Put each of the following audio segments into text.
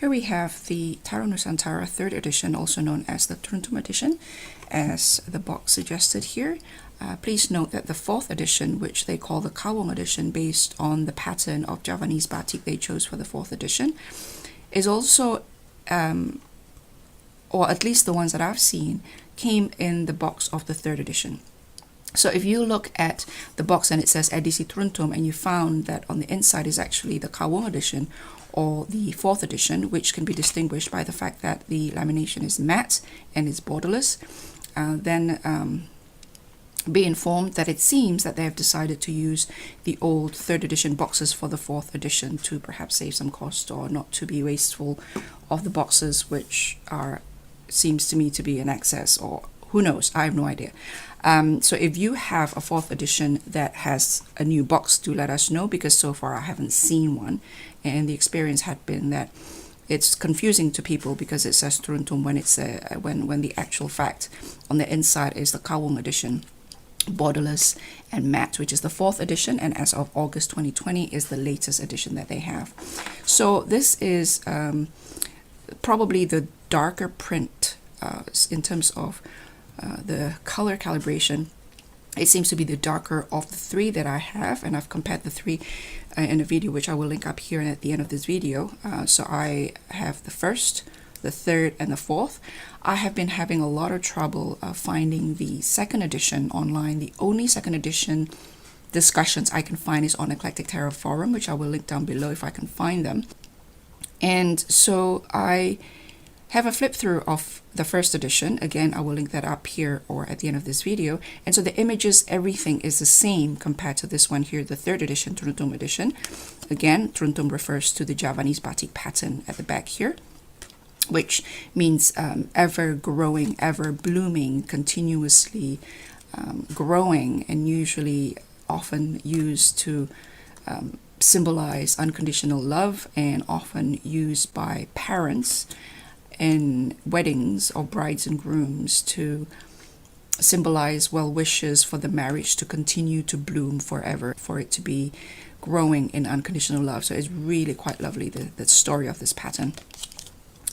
Here we have the Taro Nusantara 3rd edition, also known as the Truntum edition, as the box suggested here. Please note that the 4th edition, which they call the Kawung edition, based on the pattern of Javanese batik they chose for the 4th edition, is also, or at least the ones that I've seen, came in the box of the 3rd edition. So if you look at the box and it says Edisi Truntum, and you found that on the inside is actually the Kawung edition or the 4th edition, which can be distinguished by the fact that the lamination is matte and is borderless, then be informed that it seems that they have decided to use the old 3rd edition boxes for the 4th edition to perhaps save some cost or not to be wasteful of the boxes, which seems to me to be in excess, or who knows, I have no idea. So if you have a 4th edition that has a new box, do let us know, because so far I haven't seen one, and the experience had been that it's confusing to people because it says Truntum when it's when the actual fact on the inside is the Kawung edition, borderless and matte, which is the 4th edition, and as of August 2020 is the latest edition that they have. So this is probably the darker print in terms of the color calibration. It seems to be the darker of the 3 that I have, and I've compared the 3 in a video which I will link up here at the end of this video. So I have the 1st, the 3rd, and the 4th. I have been having a lot of trouble finding the 2nd edition online. The only 2nd edition discussions I can find is on Eclectic Tarot Forum, which I will link down below if I can find them. And so I have a flip through of the 1st edition. Again, I will link that up here or at the end of this video. And so the images, everything is the same compared to this one here, the 3rd edition, Truntum edition. Again, Truntum refers to the Javanese batik pattern at the back here, which means ever growing, ever blooming, continuously growing, and usually often used to symbolize unconditional love, and often used by parents in weddings or brides and grooms to symbolize well wishes for the marriage to continue to bloom forever, for it to be growing in unconditional love. So it's really quite lovely, the story of this pattern.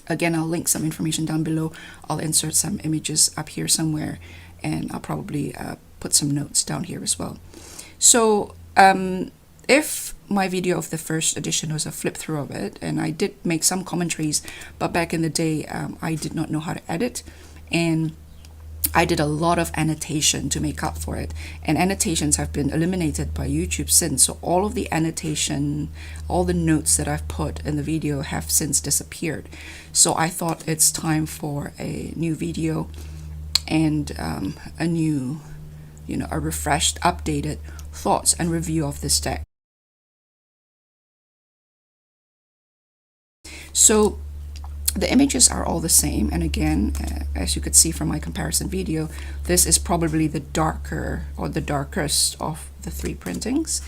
Again, I'll link some information down below. I'll insert some images up here somewhere, and I'll probably put some notes down here as well. So if my video of the 1st edition was a flip through of it, and I did make some commentaries, but back in the day I did not know how to edit, and I did a lot of annotation to make up for it, and annotations have been eliminated by YouTube since. So all of the annotation, all the notes that I've put in the video have since disappeared. So I thought it's time for a new video and a new, a refreshed, updated thoughts and review of this deck. So the images are all the same, and again, as you could see from my comparison video, this is probably the darker or the darkest of the 3 printings.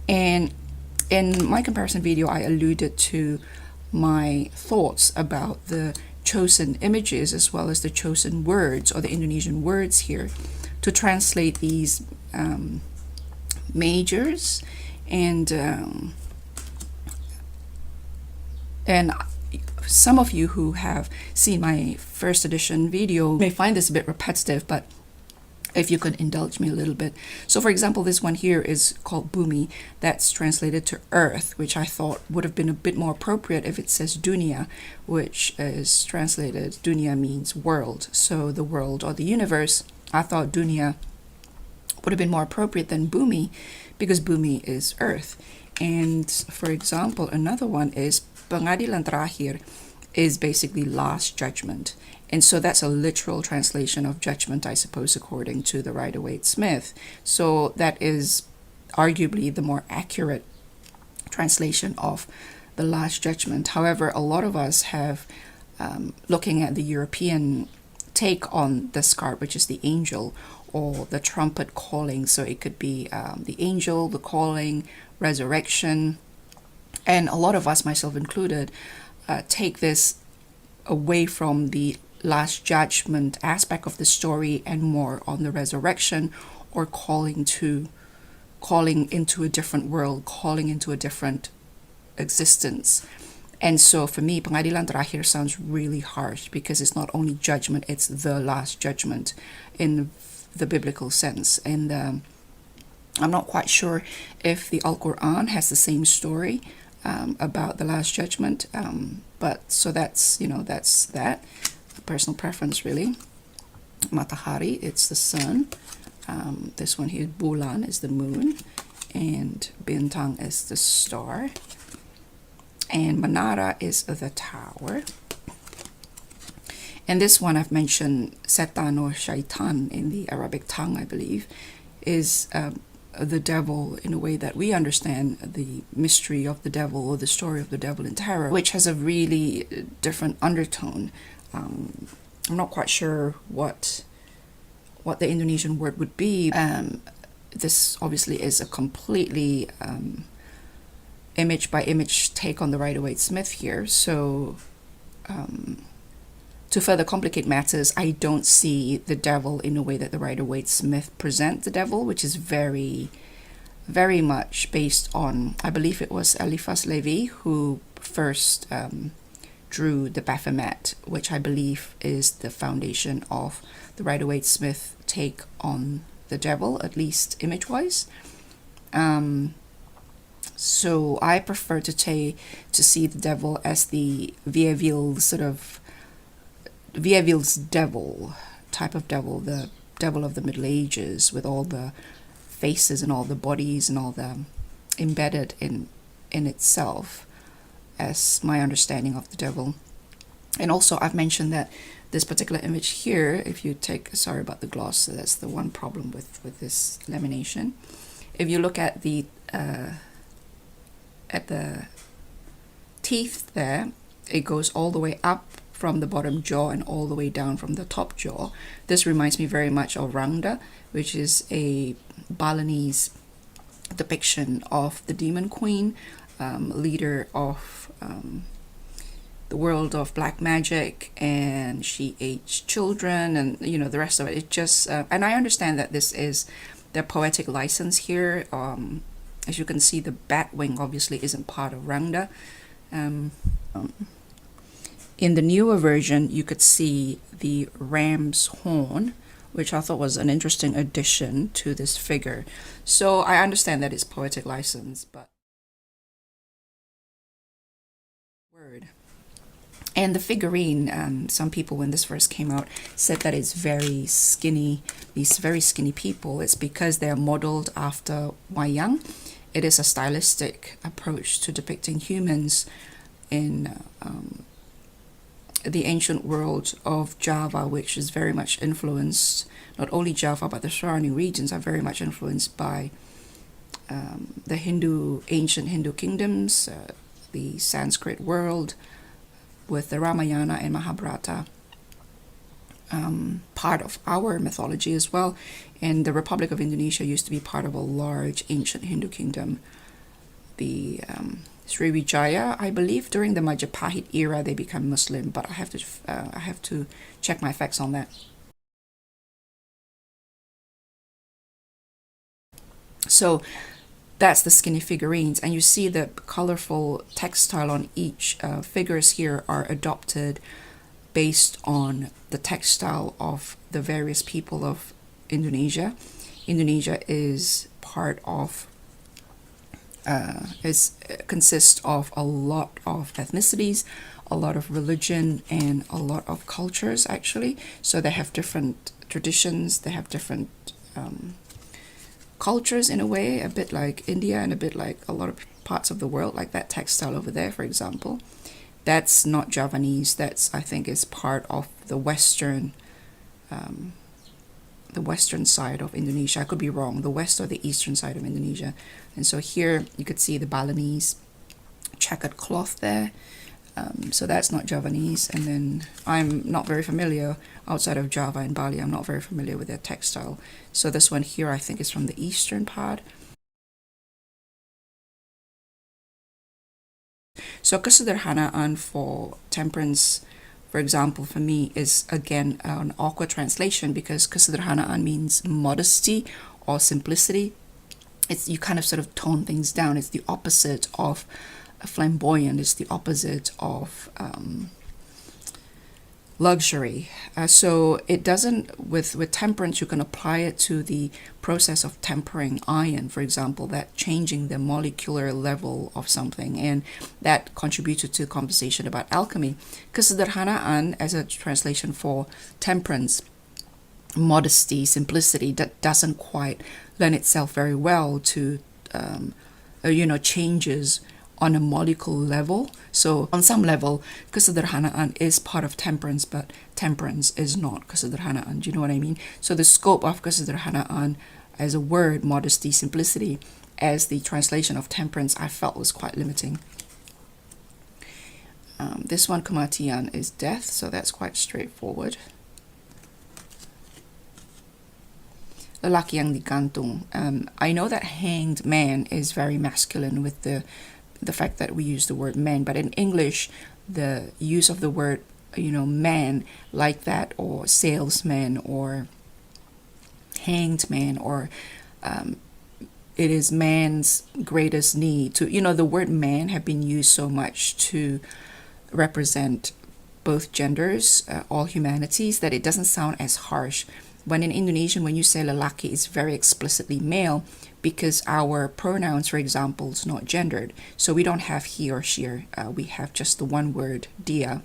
And in my comparison video, I alluded to my thoughts about the chosen images as well as the chosen words, or the Indonesian words here, to translate these majors. And some of you who have seen my 1st edition video may find this a bit repetitive, but if you could indulge me a little bit. So for example, this one here is called Bumi. That's translated to earth, which I thought would have been a bit more appropriate if it says Dunia, which is translated, Dunia means world. So the world or the universe, I thought Dunia would have been more appropriate than Bumi, because Bumi is earth. And for example, another one is Pengadilan Terakhir, is basically last judgment. And so that's a literal translation of judgment, I suppose, according to the Rider Waite Smith. So that is arguably the more accurate translation of the last judgment. However, a lot of us have, looking at the European take on this card, which is the angel or the trumpet calling. So it could be the angel, the calling, resurrection. And a lot of us, myself included, take this away from the last judgment aspect of the story and more on the resurrection or calling calling into a different world, calling into a different existence. And so for me, pengadilan terakhir sounds really harsh because it's not only judgment, it's the last judgment in the biblical sense. And I'm not quite sure if the Al-Quran has the same story about the last judgment. But so that's, that's that. Personal preference, really. Matahari, it's the sun. This one here, bulan, is the moon. And bintang is the star. And Manara is the tower. And this one I've mentioned, Setan or Shaitan in the Arabic tongue, I believe, is the devil in a way that we understand the mystery of the devil or the story of the devil in tarot, which has a really different undertone. I'm not quite sure what the Indonesian word would be. This obviously is a completely image by image take on the Rider Waite Smith here. So to further complicate matters, I don't see the devil in a way that the Rider Waite Smith present the devil, which is very, very much based on, I believe it was Eliphas Levi who first drew the Baphomet, which I believe is the foundation of the Rider Waite Smith take on the devil, at least image-wise. So I prefer to see the devil as the Vierville's devil type of devil, the devil of the Middle Ages, with all the faces and all the bodies and all the embedded in itself, as my understanding of the devil. And also I've mentioned that this particular image here, if you take, sorry about the gloss, so that's the one problem with this lamination. If you look at the teeth there, it goes all the way up from the bottom jaw and all the way down from the top jaw. This reminds me very much of RANGDA, which is a Balinese depiction of the demon queen, leader of the world of black magic, and she ate children, and the rest of it. It just and I understand that this is their poetic license here. As you can see, the bat wing obviously isn't part of RANGDA. In the newer version, you could see the ram's horn, which I thought was an interesting addition to this figure. So I understand that it's poetic license, but word. And the figurine, some people when this first came out said that it's very skinny, these very skinny people. It's because they're modeled after wayang. It is a stylistic approach to depicting humans in the ancient world of Java, which is very much influenced, not only Java, but the surrounding regions are very much influenced by the ancient Hindu kingdoms, the Sanskrit world, with the Ramayana and Mahabharata, part of our mythology as well. And the Republic of Indonesia used to be part of a large ancient Hindu kingdom. The SRIWIJAYA, I believe, during the Majapahit era, they become Muslim, but I have to check my facts on that. So that's the skinny figurines, and you see the colorful textile on each. Figures here are adopted based on the textile of the various people of Indonesia. Indonesia is part of consists of a lot of ethnicities, a lot of religion, and a lot of cultures, actually. So they have different traditions, they have different cultures in a way, a bit like India and a bit like a lot of parts of the world, like that textile over there, for example. That's not Javanese. That's, I think, is part of the western side of Indonesia. I could be wrong, the west or the eastern side of Indonesia. And so here you could see the Balinese checkered cloth there. So that's not Javanese. And then I'm not very familiar outside of Java and Bali. I'm not very familiar with their textile. So this one here, I think, is from the eastern part. So kesederhanaan for temperance, for example, for me is again an awkward translation, because kesederhanaan means modesty or simplicity. it's, you kind of sort of tone things down. It's the opposite of flamboyant. It's the opposite of luxury. So it doesn't, with temperance, you can apply it to the process of tempering iron, for example, that changing the molecular level of something, and that contributed to the conversation about alchemy. Kesederhanaan, as a translation for temperance, modesty, simplicity, that doesn't quite lend itself very well to changes on a molecular level. So on some level, kesederhanaan is part of temperance, but temperance is not kesederhanaan. Do you know what I mean? So the scope of kesederhanaan as a word, modesty, simplicity, as the translation of temperance, I felt was quite limiting. This one, kematian, is death, so that's quite straightforward. Lelaki yang digantung. I know that hanged man is very masculine with the fact that we use the word man, but in English, the use of the word, man like that, or salesman, or hanged man, or it is man's greatest need to, the word man have been used so much to represent both genders, all humanities, that it doesn't sound as harsh. When in Indonesian, when you say lelaki, it's very explicitly male, because our pronouns, for example, is not gendered. So we don't have he or she. We have just the one word, dia,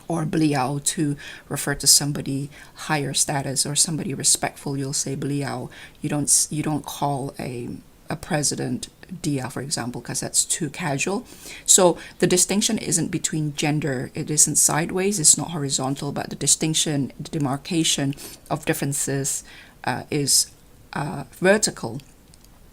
or beliau, to refer to somebody higher status or somebody respectful. You'll say beliau. You don't call a president dia, for example, because that's too casual. So the distinction isn't between gender. It isn't sideways. It's not horizontal. But the distinction, the demarcation of differences is vertical.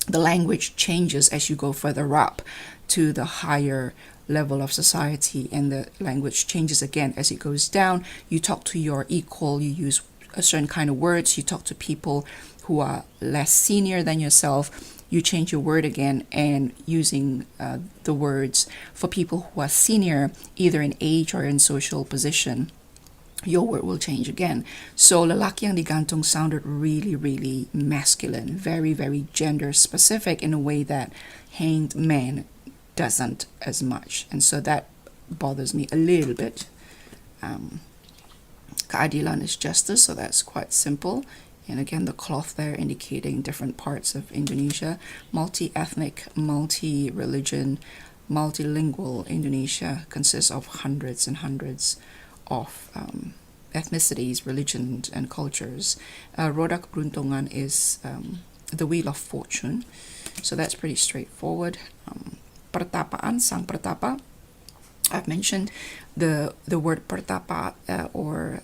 The language changes as you go further up to the higher level of society, and the language changes again as it goes down. You talk to your equal, you use a certain kind of words. You talk to people who are less senior than yourself, you change your word again, and using the words for people who are senior, either in age or in social position, your word will change again. So lelaki yang digantung sounded really, really masculine, very, very gender specific, in a way that hanged man doesn't as much. And so that bothers me a little bit. Keadilan is justice, so that's quite simple. And again, the cloth there indicating different parts of Indonesia. Multi-ethnic, multi-religion, multilingual Indonesia consists of hundreds and hundreds of ethnicities, religions, and cultures. Roda keberuntungan is the wheel of fortune, so that's pretty straightforward. Pertapaan, sang pertapa. I've mentioned the word pertapa or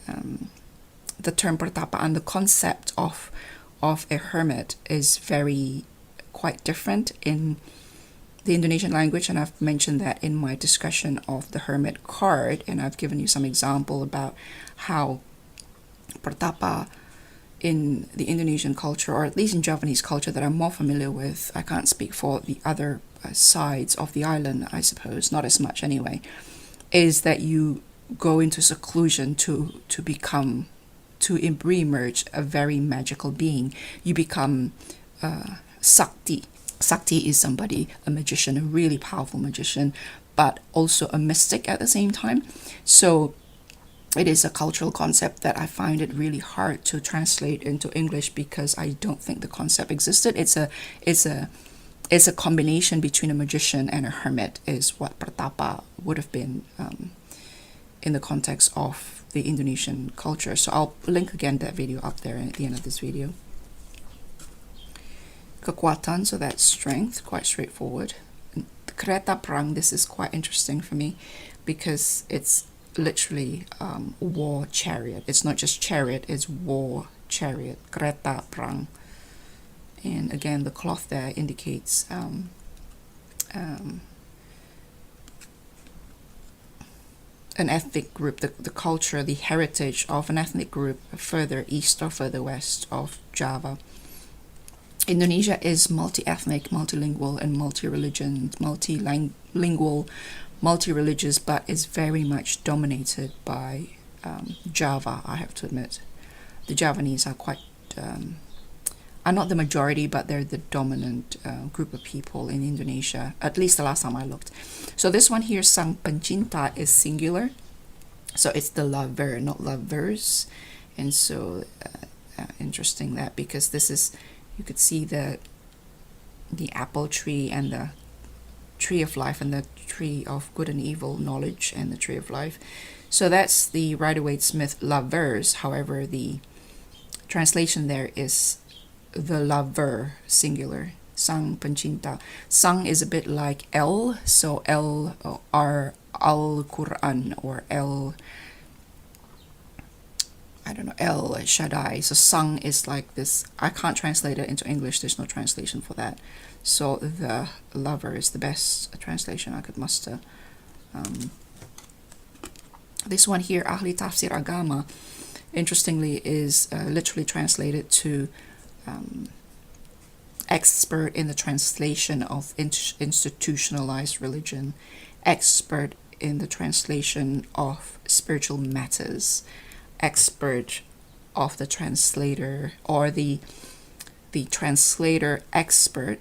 the term pertapaan. The concept of a hermit is quite different in the Indonesian language, and I've mentioned that in my discussion of the hermit card, and I've given you some example about how pertapa in the Indonesian culture, or at least in Javanese culture that I'm more familiar with, I can't speak for the other sides of the island, I suppose, not as much anyway, is that you go into seclusion to re-emerge a very magical being. You become Sakti. Sakti is somebody, a magician, a really powerful magician, but also a mystic at the same time. So it is a cultural concept that I find it really hard to translate into English, because I don't think the concept existed. It's a combination between a magician and a hermit, is what pertapa would have been in the context of the Indonesian culture. So I'll link again that video up there at the end of this video. Kekuatan, so that's strength, quite straightforward. Kereta perang, this is quite interesting for me, because it's literally war chariot. It's not just chariot, it's war chariot. Kereta perang. And again, the cloth there indicates an ethnic group, the culture, the heritage of an ethnic group further east or further west of Java. Indonesia is multi-ethnic, multilingual, and multi-religion, multilingual, multi-religious, but is very much dominated by Java, I have to admit. The Javanese are quite are not the majority, but they're the dominant group of people in Indonesia, at least the last time I looked. So this one here, sang pencinta, is singular. So it's the lover, not lovers. And so interesting that, because this is, you could see the apple tree and the tree of life and the tree of good and evil knowledge and the tree of life. So that's the Rider Waite Smith lovers. However, the translation there is the lover, singular, sang pencinta. Sang is a bit like El, so El are Al-Quran, or El, I don't know, El Shaddai. So sang is like this. I can't translate it into English. There's no translation for that. So the lover is the best translation I could muster. This one here, Ahli Tafsir Agama, interestingly, is literally translated to expert in the translation of institutionalized religion, expert in the translation of spiritual matters, expert of the translator, or the translator expert.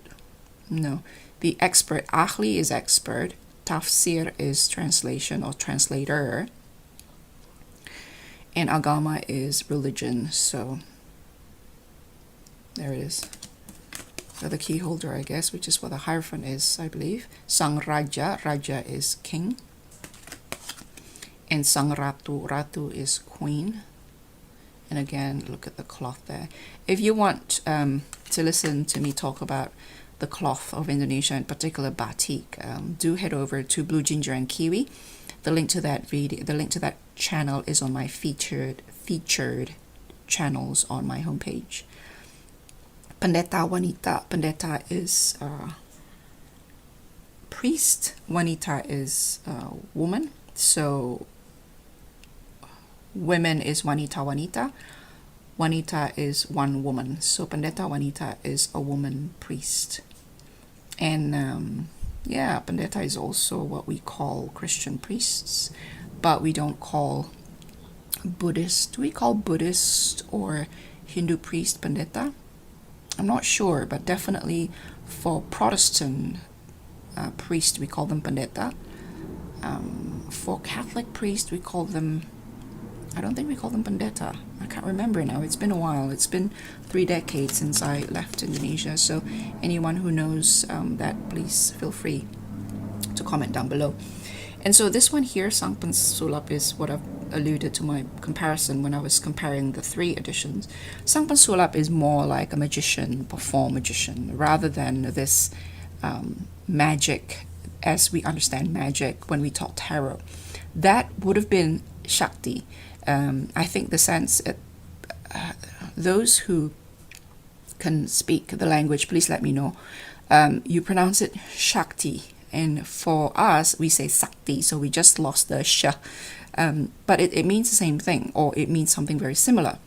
No, the expert, Ahli is expert, Tafsir is translation or translator, and Agama is religion. So there it is. So the key holder, I guess, which is what the hierophant is, I believe. Sang Raja, Raja is king. And Sang Ratu, Ratu is queen. And again, look at the cloth there. If you want to listen to me talk about the cloth of Indonesia, in particular batik, do head over to Blue Ginger and Kiwi. The link to that video, the link to that channel is on my featured channels on my homepage. Pendeta Wanita. Pendeta is priest. Wanita is woman. So women is Wanita Wanita. Wanita is one woman. So Pendeta Wanita is a woman priest. And yeah, Pendeta is also what we call Christian priests, but we don't call Buddhist. Do we call Buddhist or Hindu priest Pendeta? I'm not sure, but definitely for Protestant priests, we call them Pendeta. For Catholic priests, we call them, I don't think we call them Pendeta. I can't remember now. It's been a while. It's been 3 decades since I left Indonesia. So anyone who knows that, please feel free to comment down below. And so this one here, Sang Pensulap, is what I've alluded to my comparison when I was comparing the 3 editions. Sang Pensulap is more like a magician, perform magician, rather than this magic as we understand magic when we talk tarot. That would have been Shakti. I think the sense, those who can speak the language, please let me know. You pronounce it Shakti, and for us, we say Sakti, so we just lost the sh. But it means the same thing, or it means something very similar.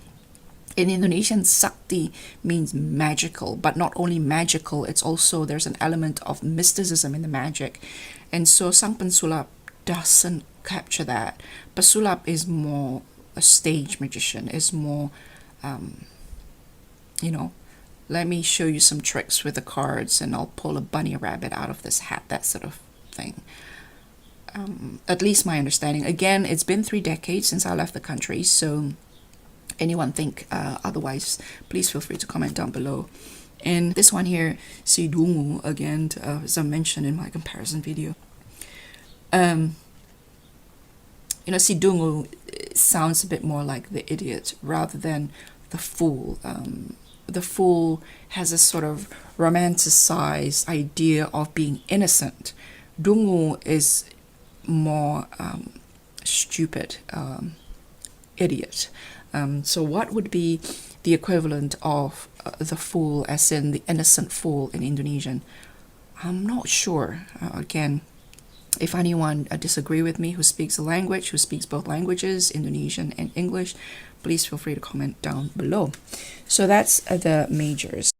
In Indonesian, Sakti means magical, but not only magical, it's also, there's an element of mysticism in the magic. And so Sang Pensulap doesn't capture that. Pesulap is more a stage magician, is more, you know, let me show you some tricks with the cards and I'll pull a bunny rabbit out of this hat, that sort of thing. At least my understanding. Again, it's been 3 decades since I left the country, so anyone think otherwise, please feel free to comment down below. And this one here, Sidungu, again, as I mentioned in my comparison video. You know, Sidungu sounds a bit more like the idiot rather than the fool. The fool has a sort of romanticized idea of being innocent. Dungu is more stupid, idiot. So what would be the equivalent of the fool, as in the innocent fool in Indonesian? I'm not sure. Again, if anyone disagree with me, who speaks the language, who speaks both languages, Indonesian and English, please feel free to comment down below. So that's the majors.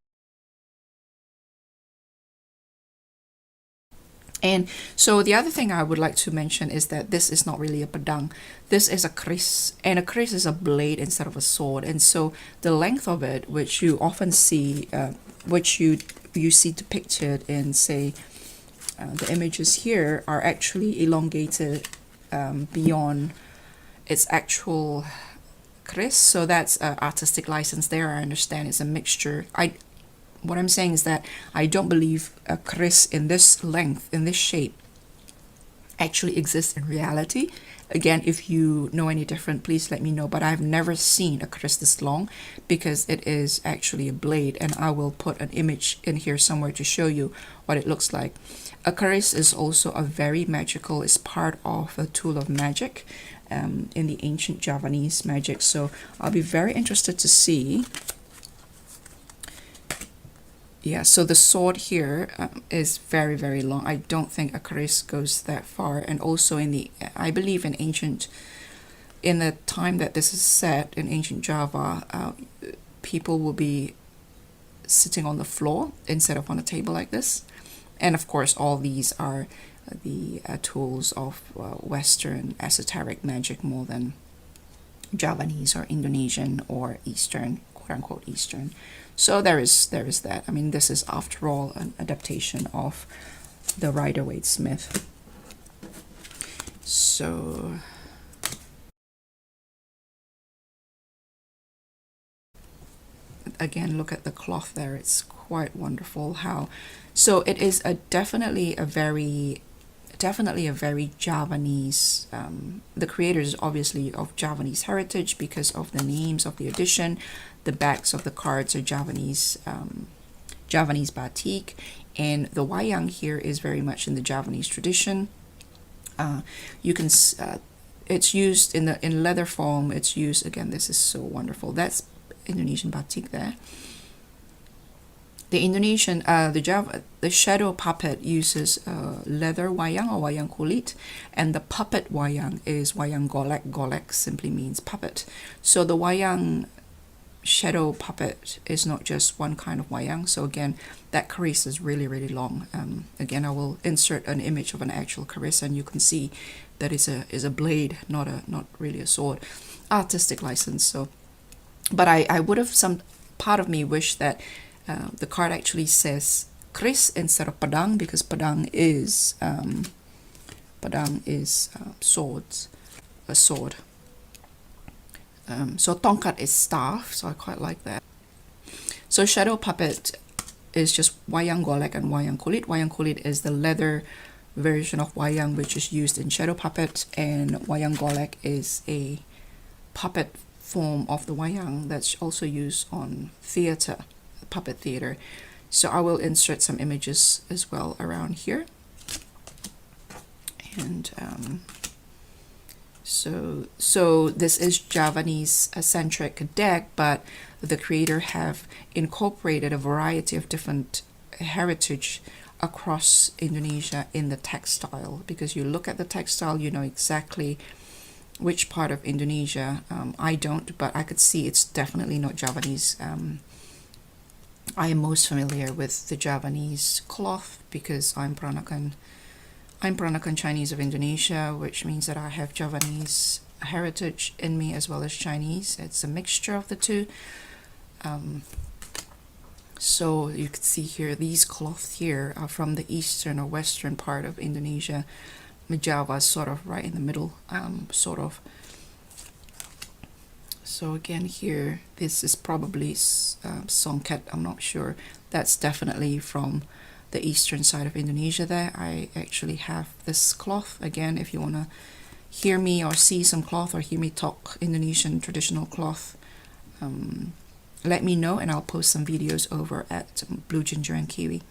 And so the other thing I would like to mention is that this is not really a pedang. This is a keris, and a keris is a blade instead of a sword. And so the length of it, which you often see, which you see depicted in, say, the images here, are actually elongated beyond its actual keris. So that's artistic license there. I understand it's a mixture. What I'm saying is that I don't believe a keris in this length, in this shape, actually exists in reality. Again, if you know any different, please let me know. But I've never seen a keris this long, because it is actually a blade, and I will put an image in here somewhere to show you what it looks like. A keris is also a very magical, it's part of a tool of magic in the ancient Javanese magic. So I'll be very interested to see. Yeah, so the sword here is very, very long. I don't think a keris goes that far. And also I believe in the time that this is set in ancient Java, people will be sitting on the floor instead of on a table like this. And of course, all these are the tools of Western esoteric magic more than Javanese or Indonesian or Eastern, quote-unquote Eastern. So there is that. I mean, this is after all an adaptation of the Rider Waite Smith. So again, look at the cloth there. It's quite wonderful how. So it is definitely a very Javanese. The creators obviously of Javanese heritage because of the names of the edition. The backs of the cards are Javanese batik, and the wayang here is very much in the Javanese tradition. You can it's used in leather form. It's used, again, this is so wonderful. That's Indonesian batik there. The Indonesian, the shadow puppet uses leather wayang or wayang kulit, and the puppet wayang is wayang golek. Golek simply means puppet. So the wayang shadow puppet is not just one kind of wayang. So again, that keris is really, really long. Again, I will insert an image of an actual keris, and you can see that is a blade, not really a sword. Artistic license. So, but I would have, some part of me wish that the card actually says keris instead of pedang, because pedang is swords, a sword. So tongkat is staff, so I quite like that. So shadow puppet is just wayang golek and wayang kulit. Wayang kulit is the leather version of wayang, which is used in shadow puppet, and wayang golek is a puppet form of the wayang that's also used on theater, puppet theater. So I will insert some images as well around here. And so this is Javanese centric deck, but the creator have incorporated a variety of different heritage across Indonesia in the textile, because you look at the textile, you know exactly which part of Indonesia. I don't, but I could see it's definitely not Javanese. I am most familiar with the Javanese cloth because I'm Peranakan Chinese of Indonesia, which means that I have Javanese heritage in me as well as Chinese. It's a mixture of the two. So you can see here, these cloths here are from the eastern or western part of Indonesia. Java is sort of right in the middle, sort of. So again here, this is probably songket, I'm not sure. That's definitely from the eastern side of Indonesia there. I actually have this cloth. Again, if you want to hear me or see some cloth or hear me talk Indonesian traditional cloth, let me know and I'll post some videos over at Blue Ginger and Kiwi.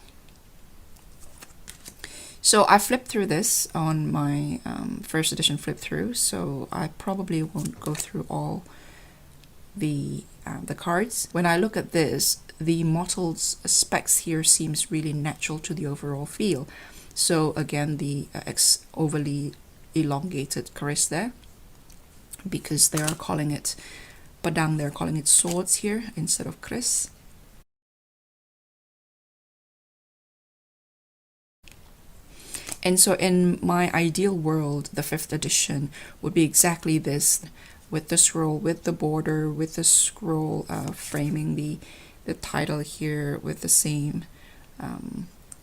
So I flipped through this on my first edition flip through, so I probably won't go through all the cards. When I look at this, the mottled specs here seems really natural to the overall feel. So again, the overly elongated keris there, because they are calling it pedang, they're calling it swords here instead of keris. And so in my ideal world, the 5th edition would be exactly this, with the scroll, with the border, with the scroll framing the title here with the same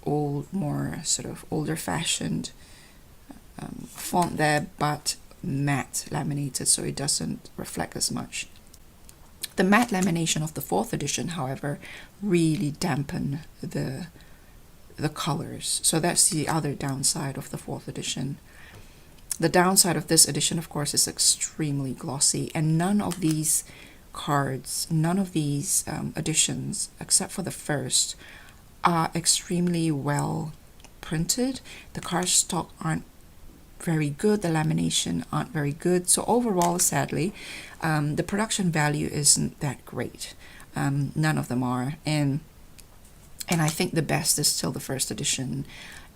old, more sort of older fashioned font there, but matte laminated, so it doesn't reflect as much. The matte lamination of the 4th edition, however, really dampen the colors. So that's the other downside of the 4th edition. The downside of this edition, of course, is extremely glossy, and none of these cards, none of these editions, except for the first, are extremely well printed. The cardstock aren't very good, the lamination aren't very good. So overall, sadly, the production value isn't that great. None of them are, and I think the best is still the 1st edition,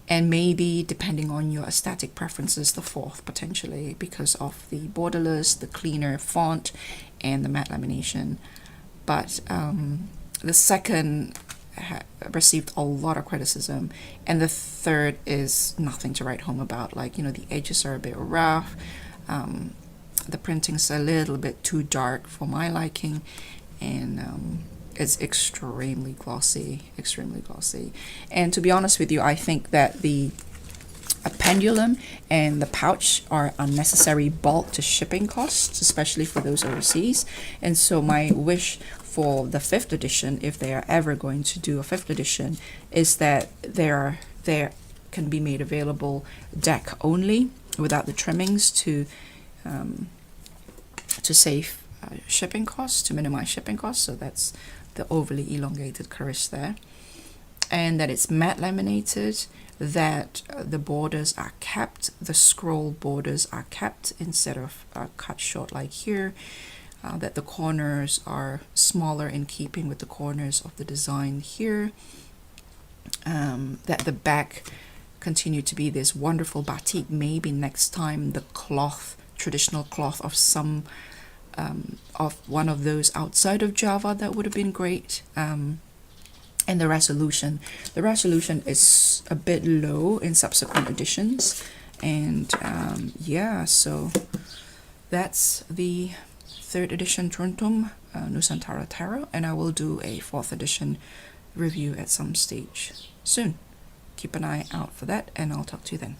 and maybe, depending on your aesthetic preferences, the 4th potentially, because of the borderless, the cleaner font, and the matte lamination. But the 2nd received a lot of criticism, and the 3rd is nothing to write home about. Like, you know, the edges are a bit rough, the printing's a little bit too dark for my liking, and it's extremely glossy, extremely glossy. And to be honest with you, I think that the pendulum and the pouch are unnecessary bulk to shipping costs, especially for those overseas. And so my wish for the 5th edition, if they are ever going to do a 5th edition, is that there can be made available deck only without the trimmings to save shipping costs, to minimize shipping costs. So that's the overly elongated keris there, and that it's matte laminated, that the borders are kept, the scroll borders are kept instead of cut short like here, that the corners are smaller in keeping with the corners of the design here, that the back continue to be this wonderful batik. Maybe next time the cloth, traditional cloth of some of one of those outside of Java, that would have been great. And the resolution is a bit low in subsequent editions, and yeah, so that's the 3rd edition Truntum Nusantara Tarot, and I will do a 4th edition review at some stage soon. Keep an eye out for that, and I'll talk to you then.